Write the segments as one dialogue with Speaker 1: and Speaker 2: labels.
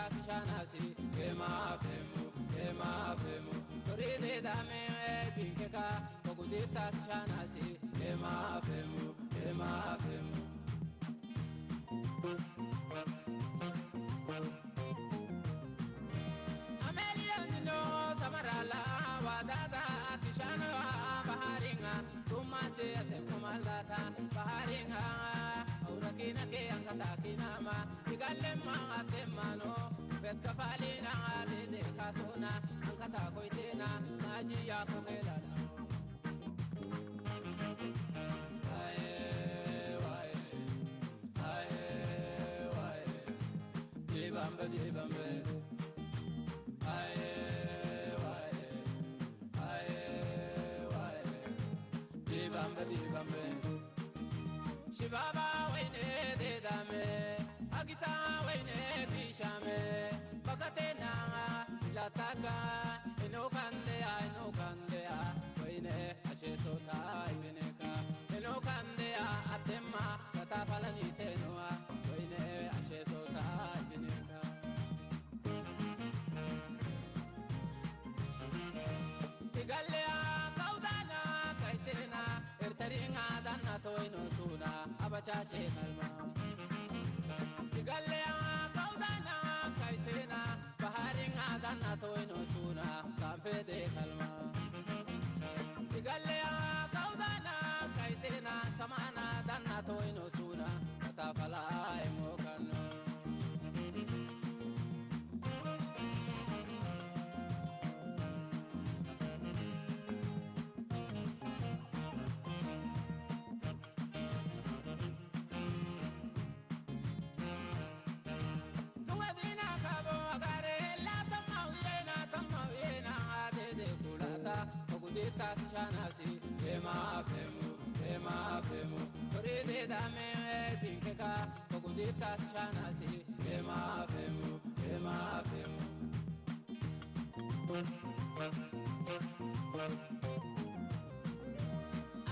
Speaker 1: kishanasi ema femu toride dame binkeka kogudita kishanasi ema femu Amelion no samarala wadada kishana baharinga tumase asemkumaldata baharinga aurakina ke angata kinama igallemma atemano bet kafalina de kasona angata koitena maji ya kogelano Dibambe dibambe Shibaba waine de dame agita waine kishame bakatena lataka eno kandea waine ashesota ibeneka eno kandea atema katafalani tenoa waine ashesota ibeneka Galea kaudana kaitena ertaringa danna toino suna abachache kalma Galea kaudana kaitena baharinga danna toino suna kampede kalma Galea kaudana kaitena samana danna toino suna katafala emokano Kogudita kishanasi ema femu toride dame binkeka kogudita kishanasi ema femu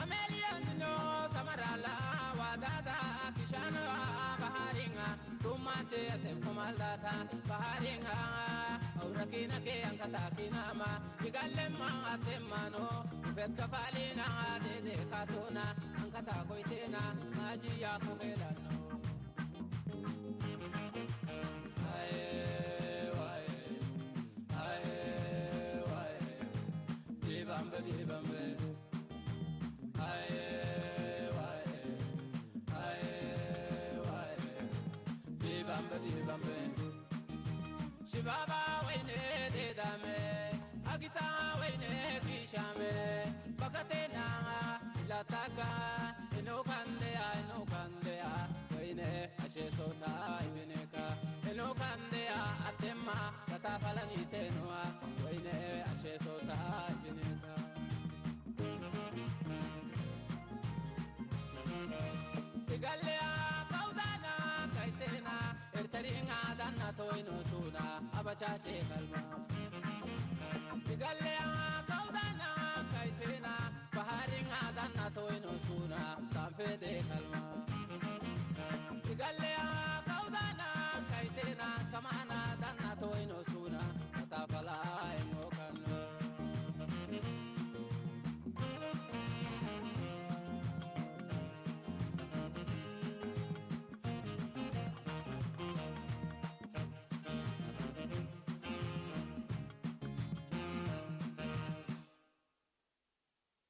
Speaker 1: Amelion no samarala wadada kishana baharinga tumase asemkumaldata baharinga aurakina ke angata kinama igallemma atemano bet kafalina de kasona angata koitena maji ya kogelano Dibambe dibambe Shibaba waine de dame agita waine kishame bakatena lataka eno kandea waine ashesota ibeneka eno kandea atema katafalani tenoa waine ashesota ibeneka Galea kaudana kaitena ertaringa danna toino suna abachache